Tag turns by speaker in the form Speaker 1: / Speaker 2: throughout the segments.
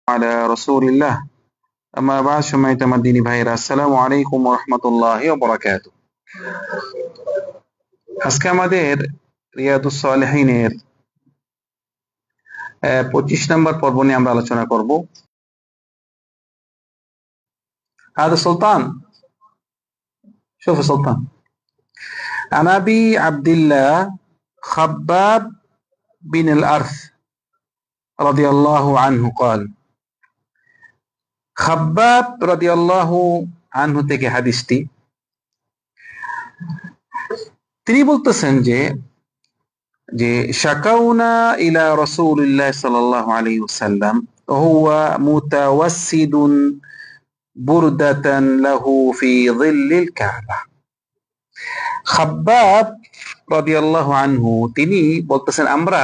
Speaker 1: على رسول الله أما بعد সম্মানিত আমার দিনী ভাইরা আসসালামু আলাইকুম ওয়া রাহমাতুল্লাহি ওয়া বারাকাতুহু। আজকে আমাদের রিয়াদুস সালিহিনের 25 নম্বর পর্ব নিয়ে আমরা আলোচনা করব। هذا سلطان شوف سلطان عن أبي عبد الله خباب بن الأرث رضي الله عنه قال খাব্বাব রাদিয়াল্লাহু আনহু থেকে হাদিসটি, তিনি বলতেছেন যে শাকাউনা ইলা রাসূলিল্লাহ সাল্লাল্লাহু আলাইহি ওয়াসাল্লাম হুয়া মুতাওয়াসসিদুন বুরদাতান লাহু ফি যিল্লিল কাবা। খাব্বাব রাদিয়াল্লাহু আনহু তিনি বলতেছেন, আমরা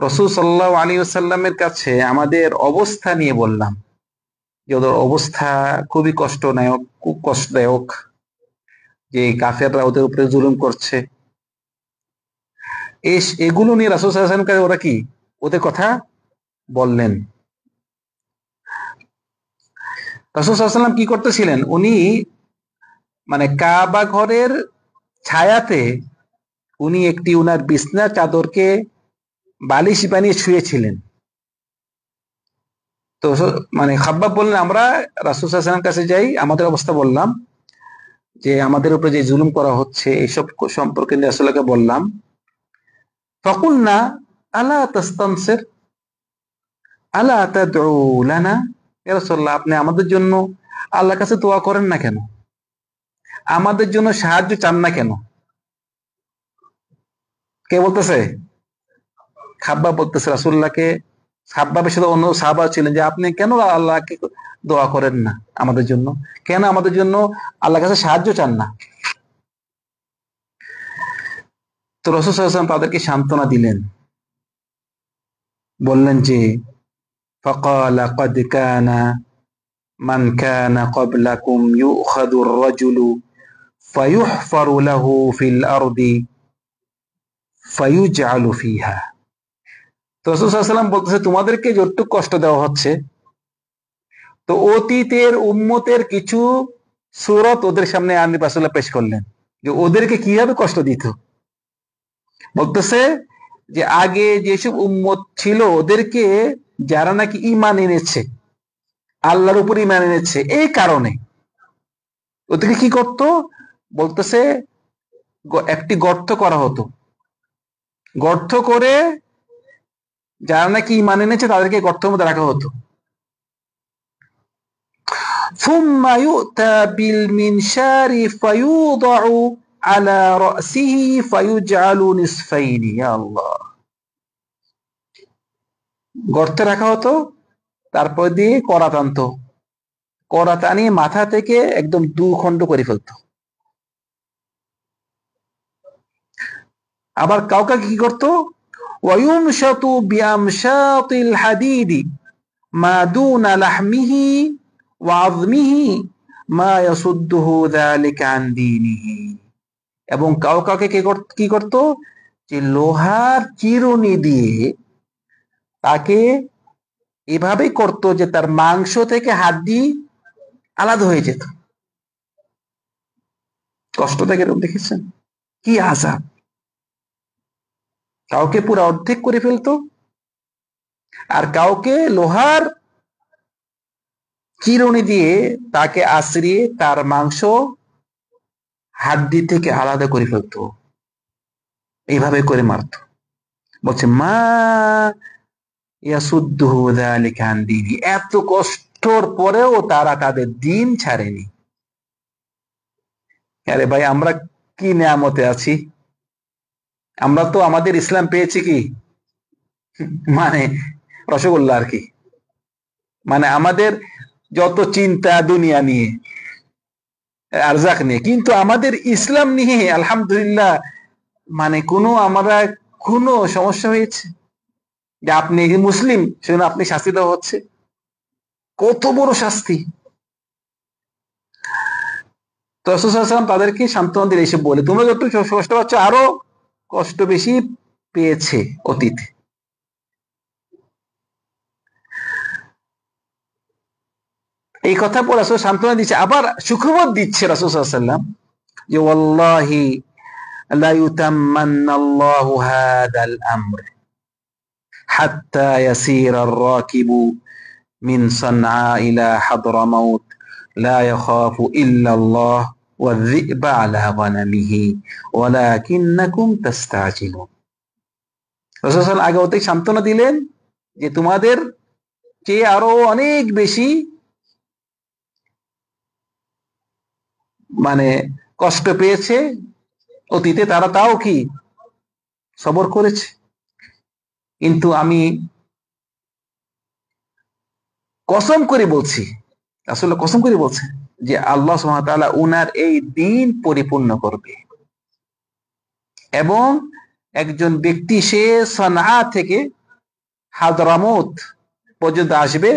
Speaker 1: রাসূল সাল্লাল্লাহু আলাইহি ওয়াসাল্লামের কাছে আমাদের অবস্থা নিয়ে বললাম যে ওদের অবস্থা খুবই খুব কষ্টদায়ক, যে কাফেররা ওদের উপরে জুলুম করছে। এগুলো নিয়ে রাসূল সাল্লাল্লাহু আলাইহি ওয়াসাল্লাম ওরা কি ওদের কথা বললেন। রাসূল সাল্লাল্লাহু আলাইহি ওয়াসাল্লাম কি করতেছিলেন, উনি মানে কাবা ঘরের ছায়াতে উনি একটি উনার বিছনার চাদরকে বালিশ বানিয়ে শুয়েছিলেন। তো মানে খাব্বাব বললেন, আমরা রাসূল সাল্লাল্লাহু আলাইহি ওয়াসাল্লামের কাছে যাই, আমাদের অবস্থা বললাম যে আমাদের উপরে যে জুলুম করা হচ্ছে এইসব সম্পর্কে রাসূলকে বললাম। ফাকুলনা আলা তাস্তানসির আলা তাদউ লানা, ইয়া রাসূলুল্লাহ আপনি আমাদের জন্য আল্লাহর কাছে দোয়া করেন না কেন, আমাদের জন্য সাহায্য চান না কেন? কে বলতেছে? খাব্বাব বলতেছে রাসূলুল্লাহকে। খাব্বাবের সাথে অন্য সাহাবা ছিলেন যে আপনি কেন আল্লাহকে দোয়া করেন না আমাদের জন্য, কেন আমাদের জন্য আল্লাহর কাছে সাহায্য চান না? তো রাসূল সাল্লাল্লাহু আলাইহি ওয়াসাল্লাম তাদেরকে সান্ত্বনা দিলেন, বললেন যে ফাকালা ক্বাদ কানা মান কানা ক্বাবলাকুম ইউখাযুর রাজুলু ফায়ুহফারু লাহু ফিল আরদি ফায়ুজআলু ফিহা। তো রাসূল সাল্লাল্লাহু আলাইহি ওয়াসাল্লাম বলতেছে, তোমাদেরকে যতটুকু কষ্ট দেওয়া হচ্ছে, তো অতীতের উম্মতের কিছু সূরত ওদের সামনে আন রাসূলুল্লাহ পেশ করলেন যে ওদেরকে কিভাবে কষ্ট দিত। বলতেছে যে আগে যেসব উম্মত ছিল ওদেরকে যারা নাকি ঈমান এনেছে, আল্লাহর উপর ঈমান এনেছে, এই কারণে ওদেরকে কি করত, বলতেছে একটি গর্ত করা হতো, গর্ত করে যারা নাকি ঈমান এনেছে তাদেরকে গর্তের মধ্যে রাখা হতো। সুম্মা ইউতা বিল মিনশারি ফায়ুদাউ আলা রাসিহি ফায়ুজআলু নিসফাইনি। ইয়া আল্লাহ, গর্তে রাখা হতো, তারপর দিয়ে করাত আনতো, করাত আনিয়ে মাথা থেকে একদম দুখণ্ড করে ফেলতো। আবার কাউকে কি করতো, ওয়ায়ুমশাতু বিআমশাতিল হাদিদি মা দুনা লাহমিহি ওয়া আযমিহি মা ইয়াসুদ্দুহু যালিকা আন দীনিহি। এবং কাউকে কি করতো, যে লোহার চিরুনি দিয়ে তাকে এভাবে করতো যে তার মাংস থেকে হাড্ডি আলাদা হয়ে যেত। কষ্টটা কেরকম দেখেছেন, কি আযাব! কাউকে পুরো অর্ধেক করে ফেলতো, আর কাউকে লোহার চিরুনি দিয়ে তাকে আশ্রিয়ে তার মাংস হাড্ডি থেকে আলাদা করে ফেলতো, এইভাবে করে মারতো। বলছে মা ইয়াসুদ্দুহু যালিকা আন দীনি, এত কষ্টর পরেও তারা তাদের দিন ছাড়েনি। আরে ভাই, আমরা কি নিয়ামতে আছি! আমরা তো আমাদের ইসলাম পেয়েছি কি মানে রসগোল্লা আর কি, মানে আমাদের যত চিন্তা দুনিয়া নিয়ে, আরজাক নিয়ে, কিন্তু আমাদের ইসলাম নিয়ে আলহামদুলিল্লাহ মানে আমরা কোনো সমস্যা হয়েছে যে আপনি মুসলিম সেজন্য আপনি শাস্তি দেওয়া হচ্ছে? কত বড় শাস্তি! তো রাসূল সাল্লাল্লাহু আলাইহি ওয়াসাল্লাম তাদেরকে সান্ত্বনা দিয়ে এসে বলে, তোমরা যত কষ্ট পাচ্ছ আরো কষ্ট বেশি পেয়েছে অতীতে। এই কথা পর রাসূল সান্ত্বনা দিচ্ছে, আবার সুখবর দিচ্ছে রাসূল সাল্লাল্লাহু আলাইহি ওয়াসাল্লাম যে ওয়াল্লাহি লা ইউতাম্মান্নাল্লাহু হাদাল আমর হাত্তা ইয়াসিরার রাকিবু মিন সানআ ইলা হাদরামাউত লা ইয়াখাফু ইল্লাল্লাহ والذئب على غنمه ولكنكم تستعجلون। রাসূল সাল্লাল্লাহু আগে অধিক সান্ত্বনা দিলেন যে তোমাদের চেয়ে আরো অনেক বেশি মানে কষ্ট পেয়েছে অতীতে, তারা তাও কি সবর করেছে, কিন্তু আমি কসম করে বলছি, আসলে কসম করে বলছে যে আল্লাহ সুবহানাহু ওয়া তাআলা উনার এই দিন পরিপূর্ণ করবে। এবং একজন ব্যক্তি সে সানআ থেকে হাদরামউত পর্যন্ত আসবে,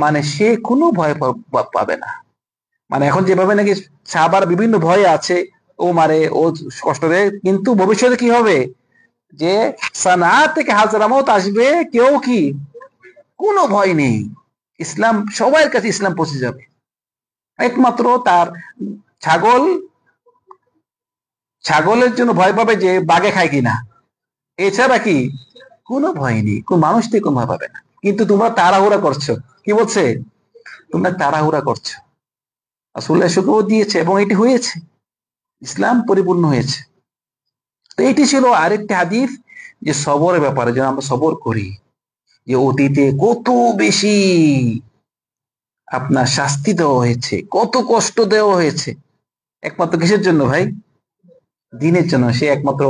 Speaker 1: মানে সে কোনো ভয় পাবে না। মানে এখন যেভাবে নাকি সাহাবার বিভিন্ন ভয় আছে, ও মারে ও কষ্ট দেয়, কিন্তু ভবিষ্যতে কি হবে যে সানআ থেকে হাদরামউত আসবে, কেউ কি কোনো ভয় নেই, ইসলাম সবার কাছে ইসলাম পৌঁছে যাবে। একমাত্র তার ছাগলের জন্য ভয় পাবে যে বাঘে খায় কিনা, এছাড়া কি কোনো ভয় নেই, কোন মানুষ থেকে কোনো ভয় পাবে না। কিন্তু তোমরা তাড়াহুড়া করছো, কি বলছে, তোমরা তাড়াহুড়া করছো। আসলে সুখবর দিয়েছে এবং এটি হয়েছে, ইসলাম পরিপূর্ণ হয়েছে। তো এটি ছিল আরেকটি হাদিস যে সবরের ব্যাপারে, যেন আমরা সবর করি। যে অতীতে কত বেশি আপনার শাস্তি দেওয়া হয়েছে, কত কষ্ট দেওয়া হয়েছে, একমাত্র কিসের জন্য ভাই, দিনের জন্য। সে একমাত্র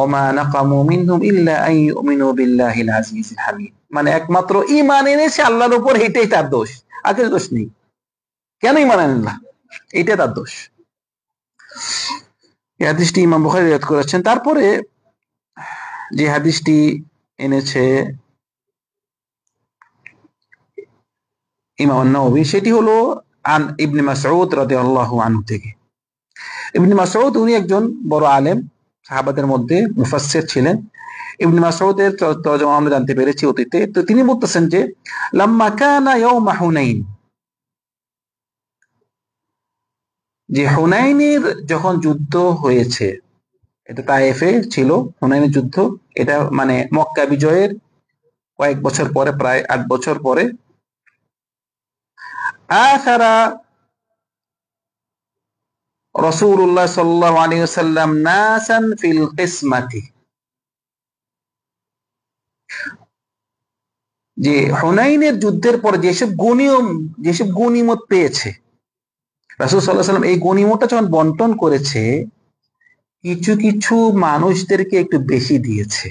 Speaker 1: ওমা নাকামু মিনহুম ইল্লা আন ইউমিনু বিল্লাহিল আজিজিল হামিদ, মানে একমাত্র ঈমান এনেছে আল্লাহর উপর, এটাই তার দোষ, আর কিছু দোষ নেই। কেন ঈমান আনেন না, এটাই তার দোষ। এই হাদিসটি ইমাম বুখারী রিওয়ায়াত করেছেন। তারপরে যে হাদিসটি এনেছে ইমাম আন-নাওয়ী, সেটি হলো আন ইবনে মাসউদ রাদিয়াল্লাহু আনহু থেকে। ইবনে মাসউদ উনি একজন বড় আলেম, সাহাবাদের মধ্যে মুফাসসির ছিলেন। ইবনে মাসউদের তরজমা আমরা জানতে পেরেছি অতীতে। তো তিনি বলতেছেন যে লাম্মা কানা ইয়াউমা হুনাইন, যে হুনাইনের যখন যুদ্ধ হয়েছে, এটা তায়েফে ছিল হুনাইনের যুদ্ধ, এটা মানে মক্কা বিজয়ের কয়েক বছর পরে, প্রায় 8 বছর পরে। আসারা রাসূলুল্লাহ সাল্লাল্লাহু আলাইহি ওয়াসাল্লাম নাসান ফিল কিসমাতি, যে হুনাইনের যুদ্ধের পর যেসব গনিমত পেয়েছে, রাসূল সাল্লাল্লাহু আলাইহি ওয়াসাল্লাম এই গনিমতটা যখন বন্টন করেছে, কিছু কিছু মানুষদেরকে একটু বেশি দিয়েছে,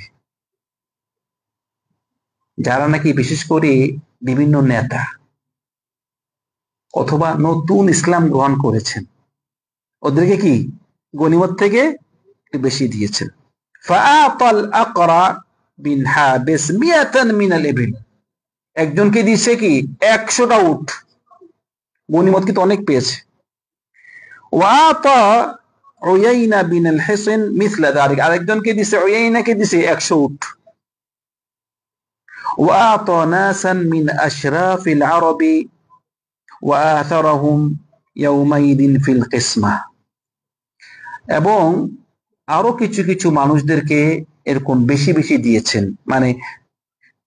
Speaker 1: যারা নাকি বিশেষ করে বিভিন্ন নেতা অথবা নতুন ইসলাম গ্রহণ করেছেন, ওদেরকে কি গনিমত থেকে একটু বেশি দিয়েছেন। ফাআতাল আকরা বিন হাবিস মিয়াতান মিনাল ইবিল, একজনকে দিয়েছে কি 100টা উট, গনিমত কিন্তু অনেক পেয়েছে। ওয়াতা উয়াইনা বিন আল হিসন মিছলা যালিক, আরেকজনকে দিয়েছে, উয়াইনাকে দিয়েছে 100 উট। ওয়াতা নাসান মিন আশরাফিল আরবি ওয়াআথারাহুম ইয়াউমাইদিন ফিল কিসমা, এবং আরো কিছু কিছু মানুষদেরকে এরকম বেশি বেশি দিয়েছেন, মানে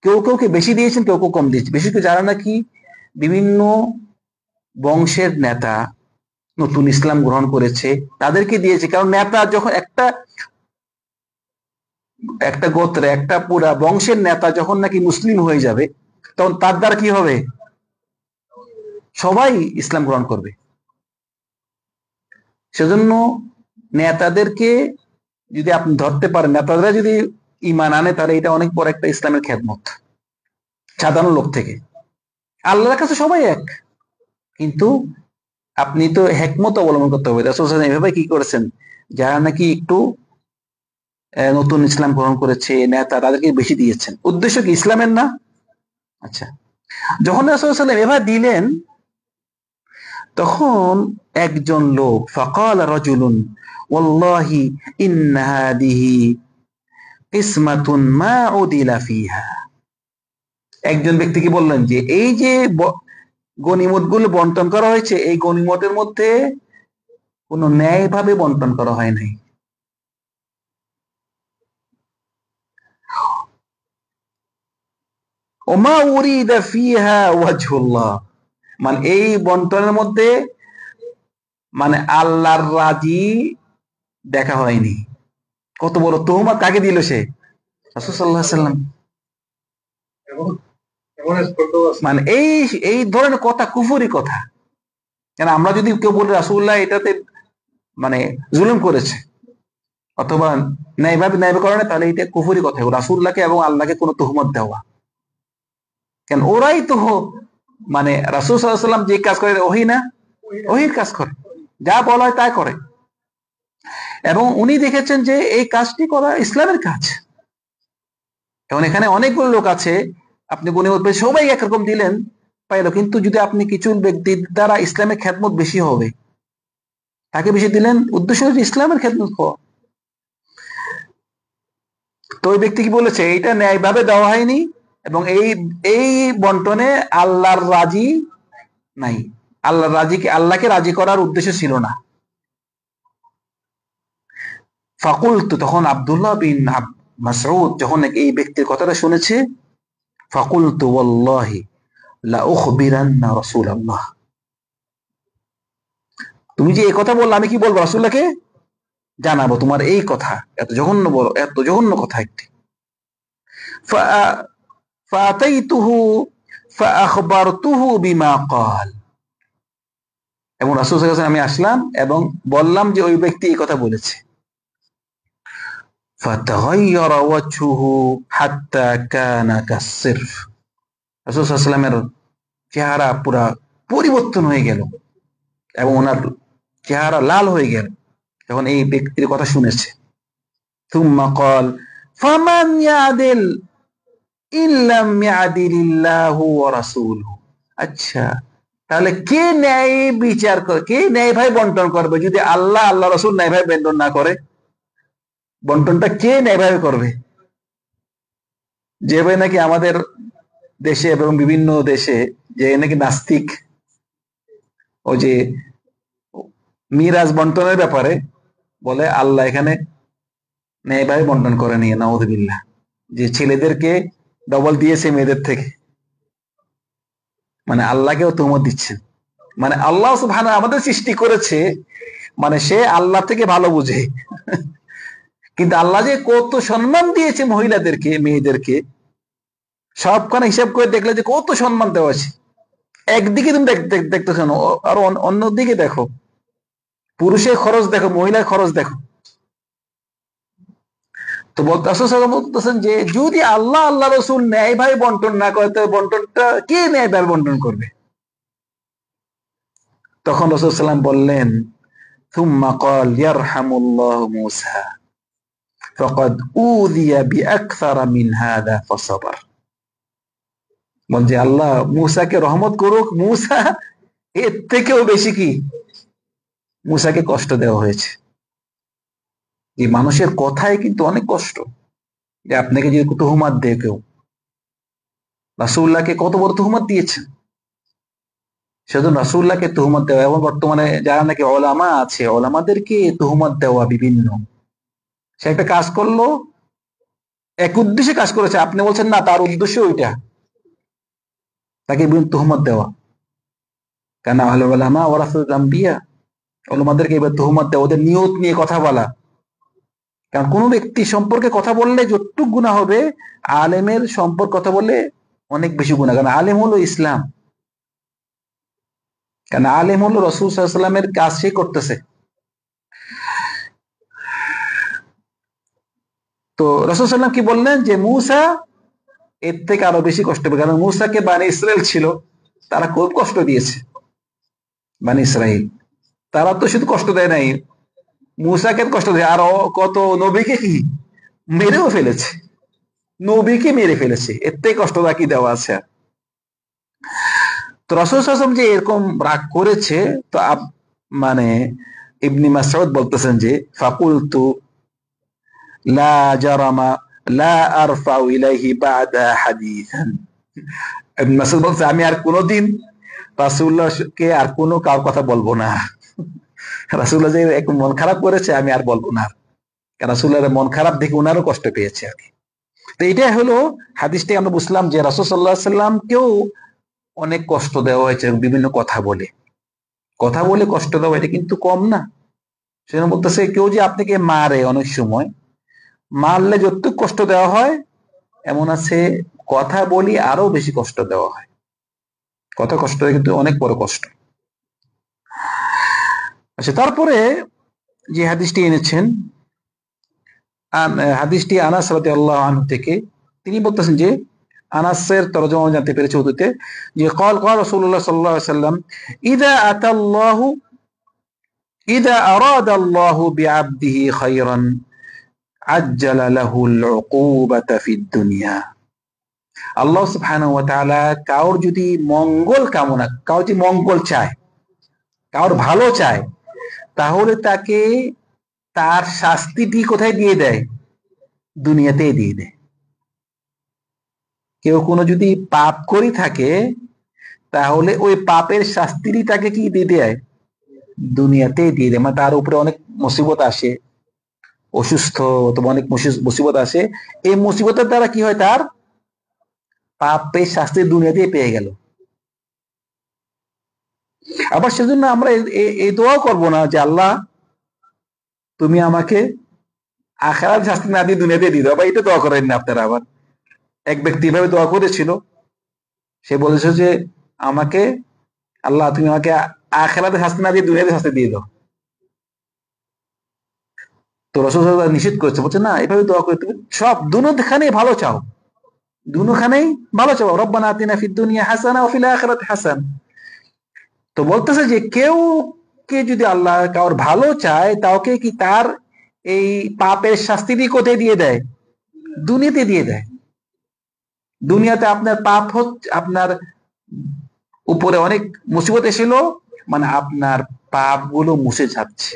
Speaker 1: কেউ কেউকে বেশি দিয়েছেন, কেউ কেউ কম দিয়েছে। বিশেষ করে যারা নাকি বিভিন্ন বংশের নেতা, নতুন ইসলাম গ্রহণ করেছে, তাদেরকে দিয়েছে। কারণ নেতা যখন একটা গোত্রে, একটা পুরা বংশের নেতা যখন নাকি মুসলিম হয়ে যাবে, তখন তার দ্বারা কি হবে, সবাই ইসলাম গ্রহণ করবে। সেজন্য নেতাদেরকে যদি আপনি ধরতে পারেন, নেতারা যদি ঈমান আনে, তাহলে এটা অনেক বড় একটা ইসলামের খেদমত সাধারণ লোক থেকে। আল্লাহর কাছে সবাই এক, কিন্তু আপনি তো হিকমত অবলম্বন করতে হবে। রাসূল সাল্লাল্লাহু আলাইহি ওয়াসাল্লাম এভাবে কি করেছেন, যারা নাকি একটু নতুন ইসলাম গ্রহণ করেছে নেতা, তাদেরকে বেশি দিয়েছেন। উদ্দেশ্য কি, ইসলামের না? আচ্ছা, যখন রাসূল সাল্লাল্লাহু আলাইহি ওয়াসাল্লাম এভাবে দিলেন, তখন একজন লোক, ফাকাল রাজুলুন ওয়াল্লাহি ইন্না হাদিহি কিসমাতুন মা উদিলা ফিহা, একজন ব্যক্তি কি বললেন যে এই যে গনিমত গুলো বন্টন করা হয়েছে, এই গনিমতের মধ্যে কোনো ন্যায়ভাবে বন্টন করা হয় নাই। ওমা উরিদা ফিহা ওয়াজহুল্লাহ, মানে এই বন্টনের মধ্যে মানে আল্লাহর রাজি দেখা হয়নি। কত বড় তুহমত কাকে দিল সে? রাসূল সাল্লাল্লাহু আলাইহি ওয়াসাল্লাম। মানে এই এই ধরনের কথা কুফরি কথা। কেন আমরা যদি কেউ বলি রাসূলুল্লাহ এটাতে মানে জুলুম করেছে অথবা ন্যায়ভাবে ন্যায় করে না, তাহলে এটা কুফরি কথা, রাসূলুল্লাহকে এবং আল্লাহকে কোনো তুহমত দেওয়া। কেন ওরাই তো মানে রাসূল সাল্লাল্লাহু আলাইহি ওয়াসাল্লাম যে কাজ করে ওহী না, ওহীর কাজ করে, যা বলা হয় তাই করে, এবং উনি দেখেছেন যে এই কাজটি করা ইসলামের কাজ। এবং এখানে অনেকগুলো লোক আছে, আপনি গনিমত পেয়ে সবাই একরকম দিলেন পাইলো, কিন্তু যদি আপনি কিছু ব্যক্তির দ্বারা ইসলামের খেদমত বেশি হবে, তাকে বেশি দিলেন, উদ্দেশ্য হচ্ছে ইসলামের খেদমত হওয়া। তো ওই ব্যক্তি কি বলেছে? এইটা ন্যায়ভাবে দেওয়া হয়নি এবং এই এই বন্টনে আল্লাহর রাজি নাই, আল্লাহকে রাজি করার উদ্দেশ্য ছিল না। ফাকুলতু, তখন আব্দুল্লাহ বিন মাসউদ যখন এই ব্যক্তির কথাটা শুনেছে, ফাকুলতু ওয়াল্লাহি লা উখবিরান্না রাসূলুল্লাহ, তুমি যে এই কথা বললে আমি কি বলবো? রাসূলুল্লাহকে জানাবো তোমার এই কথা, এত জঘন্য বড়, এত জঘন্য কথা একটি। ফাআতাইতুহু ফাআখবারতুহু বিমা ক্বাল, এবং রাসূল সাল্লাল্লাহু আলাইহি ওয়াসাল্লাম আমি আসলাম এবং বললাম যে ওই ব্যক্তি এই কথা বলেছে। ফাতাগায়্যারা ওয়াজহুহু হাত্তা কানা কাসসিরফ, রাসূল সাল্লাল্লাহু আলাইহি ওয়াসাল্লামের চেহারা পুরা পরিবর্তন হয়ে গেল এবং ওনার চেহারা লাল হয়ে গেল যখন এই ব্যক্তির কথা শুনেছে। থুম্মা ক্বাল ফামান ইয়াদিল ইল্লাম ইয়াদিলিল্লাহু ওয়া রাসূলুহু, আচ্ছা তাহলে কে ন্যায় বিচার করে, কে ন্যায় ভাই বন্টন করবে যদি আল্লাহ আল্লাহ রাসূল ন্যায় ভাই বন্টন না করে? বন্টনটা কে ন্যায় ভাবে করবে? যে ভাই নাকি আমাদের দেশে এবং বিভিন্ন দেশে যে নাকি নাস্তিক, ও যে মিরাজ বন্টনের ব্যাপারে বলে আল্লাহ এখানে ন্যায়ভাবে বন্টন করে নিয়ে, নাউযুবিল্লাহ, যে ছেলেদেরকে ডবল দিয়েছে মেয়েদের থেকে, মানে আল্লাহকেও তুহমত দিচ্ছেন। মানে আল্লাহ সুবহানাহু আমাদের সৃষ্টি করেছে, মানে সে আল্লাহ থেকে ভালো বুঝে, কিন্তু আল্লাহ যে কত সম্মান দিয়েছে মহিলাদেরকে, মেয়েদেরকে, সবখানে হিসাব করে দেখলে যে কত সম্মান দেওয়া আছে। একদিকে তুমি দেখতেছ না, আর অন্যদিকে দেখো, পুরুষের খরচ দেখো, মহিলার খরচ দেখো। তো বলতেছেন যে যদি আল্লাহ আল্লাহ রসুল ন্যায় ভাই বন্টন না করে, তবে বন্টনটা কে ন্যায় ভাই বন্টন করবে? তখন রাসূল সাল্লাম বললেন, থুম্মা ক্বাল ইয়ারহামুল্লাহু মূসা ফাকাদ উযিয়া বিআকসারা মিন হাযা ফাসাবার, বলছে আল্লাহ মূসাকে রহমত করুক, মূসা এর থেকেও বেশি কি মূসাকে কষ্ট দেওয়া হয়েছে। এই মানুষের কথায় কিন্তু অনেক কষ্ট, যে আপনাকে যদি তুহমাত দেয় কেউ, রাসূলুল্লাহকে কত বড় তুহমাত দিয়েছেন, সেজন্য রাসূলুল্লাহকে তুহমাত দেওয়া, এবং বর্তমানে যারা নাকি ওলামা আছে, ওলামাদেরকে তুহমাত দেওয়া বিভিন্ন, সে একটা কাজ করলো, এক উদ্দেশ্যে কাজ করেছে, আপনি বলছেন না তার উদ্দেশ্য ওইটা, তাকে বিভিন্ন তুহমাত দেওয়া। কেন আহলে ওলামা ওয়ারাসাতুল আম্বিয়া, ওলামাদেরকে এবার তুহমাত দেওয়া, ওদের নিয়ত নিয়ে কথা বলা। কারণ কোন ব্যক্তি সম্পর্কে কথা বললে যতটুকু গুনাহ হবে, আলেমের সম্পর্কে কথা বললে অনেক বেশি গুনাহ। কারণ আলেম হলো ইসলাম, কারণ আলেম হলো রাসূল সাল্লাল্লাহু আলাইহি ওয়াসাল্লামের কাজ সে করতেছে। তো রাসূল সাল্লাল্লাহু আলাইহি ওয়াসাল্লাম কি বললেন যে মূসা এর থেকে আরো বেশি কষ্ট পাবে, কারণ মূসাকে বানি ইসরাইল ছিল, তারা খুব কষ্ট দিয়েছে। বানি ইসরাইল তারা তো শুধু কষ্ট দেয় নাই, মূসাকে কষ্ট দেয়, আর কত নবীকে কি মেরেও ফেলেছে, নবীকে মেরে ফেলেছে, এর থেকে কষ্ট বাকি দেওয়া আছে। তো রাসূল সাল্লাল্লাহু আলাইহি ওয়াসাল্লাম যে এরকম রাগ করেছে, তো মানে ইবনে মাসউদ বলতেছেন যে ফাকুলতু লা জারামা লা আরফাউ ইলাইহি বাদা হাদিসান, ইবনে মাসউদ বলছে আমি আর কোনোদিন রাসূলুল্লাহকে আর কোনো কার কথা বলবো না, রাসূলুল্লাহ যে এক মন খারাপ করেছে আমি আর বলবো না। রাসূলুল্লাহর মন খারাপ দেখে ওনারও কষ্ট পেয়েছে আর কি। তো এটাই হলো হাদিসটি, আমরা বুঝলাম যে রাসূল সাল্লাল্লাহু আলাইহি সাল্লামকেও অনেক কষ্ট দেওয়া হয়েছে বিভিন্ন কথা বলে, কথা বলে কষ্ট দেওয়া, এটা কিন্তু কম না। সেজন্য বলতেছে কেউ যে আপনাকে মারে, অনেক সময় মারলে যতটুকু কষ্ট দেওয়া হয় এমন আছে কথা বলি আরো বেশি কষ্ট দেওয়া হয়। কথা কষ্ট কিন্তু অনেক বড় কষ্ট। আচ্ছা, তারপরে যে হাদিসটি এনেছেন, হাদিসটি আনাস রাদিয়াল্লাহু আনহু থেকে, তিনি বলতেছেন যে আনাসের তরজমা জানতে পেরেছে উর্দুতে, যে قال রাসূলুল্লাহ সাল্লাল্লাহু আলাইহি ওয়াসাল্লাম ইযা আতাল্লাহু ইযা আরাদা আল্লাহু বিআবদিহি খায়রান আজ্জালা লাহুল উকুবাতা ফিদ দুনিয়া। আল্লাহ সুবহানাহু ওয়া তাআলা কাউর যদি মঙ্গল কামনা, কাউর যদি মঙ্গল চায়, কাউর ভালো চায়, তাহলে তাকে তার শাস্তিটি কোথায় দিয়ে দেয়? দুনিয়াতেই দিয়ে দেয়। কেউ কোনো যদি পাপ করে থাকে তাহলে ওই পাপের শাস্তিটি তাকে কি দিয়ে দেয়? দুনিয়াতেই দিয়ে দেয়। মানে তার উপরে অনেক মুসিবত আসে, অসুস্থ অথবা অনেক মুসিবত আসে, এই মুসিবতের দ্বারা কি হয়, তার পাপের শাস্তি দুনিয়াতেই পেয়ে গেল। আবার সেজন্য আমরা এই দোয়াও করবো না যে আল্লাহ তুমি আমাকে আখিরাত শাস্তি না দিয়ে দুনিয়াতে দিয়ে দাও, বা এটা দোয়া করেন না আপনারা। আবার এক ব্যক্তি এভাবে দোয়া করেছিল, সে বলেছে যে আমাকে আল্লাহ তুমি আমাকে আখিরাতে শাস্তি না দিয়ে দুনিয়াতে শাস্তি দিয়ে দাও। তো রাসূল সাল্লাল্লাহু আলাইহি ওয়াসাল্লাম নিষেধ করেছে, বলছে না এভাবে দোয়া করে, তুমি সব দুনোখানেই ভালো চাও, দুনোখানেই ভালো চাও, রব্বানা আতিনা ফিদ দুনিয়া হাসানা ওয়া ফিল আখিরাতি হাসান। তো বলতেছে যে কেউ কে যদি আল্লাহ কাউর ভালো চায়, তাকে কি তার এই পাপের শাস্তিটি কোথায় দিয়ে দেয়? দুনিয়াতে দিয়ে দেয়। দুনিয়াতে আপনার পাপ হচ্ছে, আপনার উপরে অনেক মুসিবত এসেছিল, মানে আপনার পাপগুলো মুছে যাচ্ছে,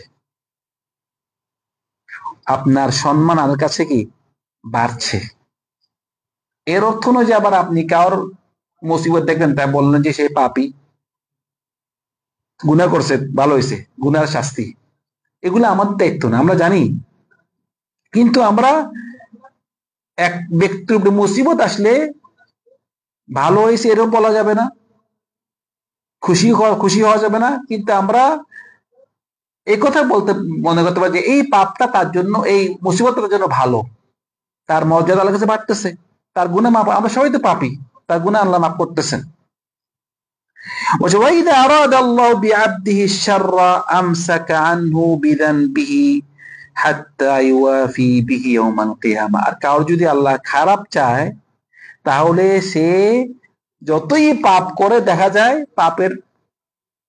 Speaker 1: আপনার সম্মান আমার কাছে কি বাড়ছে। এর অর্থ নয় যে আবার আপনি কারোর মুসিবত দেখলেন তাই বললেন যে সে পাপী, গুনাহ করছে, ভালো হয়েছে, গুনার শাস্তি। এগুলো আমাদের দায়িত্ব না, আমরা জানি। কিন্তু আমরা এক ব্যক্তির উপরে মুসিবত আসলে ভালো হয়েছে এরকম বলা যাবে না, খুশি হওয়া যাবে না, কিন্তু আমরা এই কথা বলতে মনে করতে পারি যে এই পাপটা তার জন্য, এই মুসিবতটা তার জন্য ভালো, তার মর্যাদা আল্লাহর কাছে বাড়তেছে, তার গুনাহ মাফ, আমরা সবাই তো পাপী, তার গুনাহ আল্লাহ মাফ করতেছেন। وإذا أراد الله بعبده الشر أمسك عنه بذنبه حتى يوافي به يوم القيامة। আর কারো যদি আল্লাহ খারাপ চায় তাহলে সে যতই পাপ করে, দেখা যায় পাপের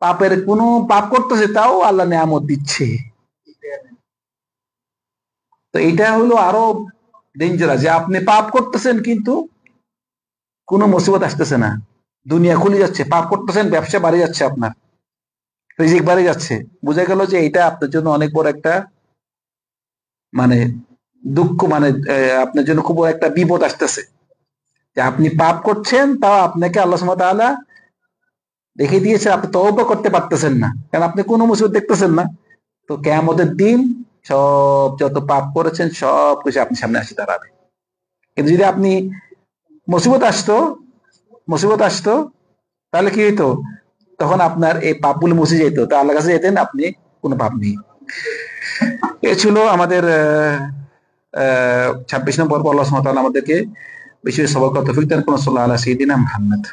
Speaker 1: পাপের কোনো পাপ করতেছে তাও আল্লাহ নিয়ামত দিচ্ছে। তো এটা হলো আরো ডেঞ্জারাস, যে আপনি পাপ করতেছেন কিন্তু কোনো মুসিবত আসতেছে না, দুনিয়া খুলে যাচ্ছে, পাপ করতেছেন ব্যবসা বাড়ে যাচ্ছে, আপনার রিজিক বাড়ে যাচ্ছে, বোঝা গেল যে এটা আপনার জন্য অনেক বড় একটা মানে দুঃখ, মানে আপনার জন্য খুব বড় একটা বিপদ আসতেছে, যে আপনি পাপ করছেন তাও আপনাকে আল্লাহ সুবহানাহু ওয়া তাআলা দেখে দিয়েছে, আপনি তওবা করতে পারতেছেন না, কারণ আপনি কোনো মুসিবত দেখতেছেন না। তো কিয়ামতের দিন সব যত পাপ করেছেন সব কিছু আপনার সামনে আসে দাঁড়াবে। কিন্তু যদি আপনি মুসিবত আসতো মুসিবত আসতো তাহলে কি হইতো? তখন আপনার এই পাপগুলো মুছে যেত, তো আল্লাহর কাছে যেতেন আপনি কোনো পাপ নেই। এ ছিল আমাদের 26 নম্বর। আল্লাহ সুবহানাহু ওয়া তাআলা আমাদেরকে বেশি সবর করতে তৌফিক দান করুন। সাল্লাল্লাহু আলা সাইয়্যিদিনা মুহাম্মদ।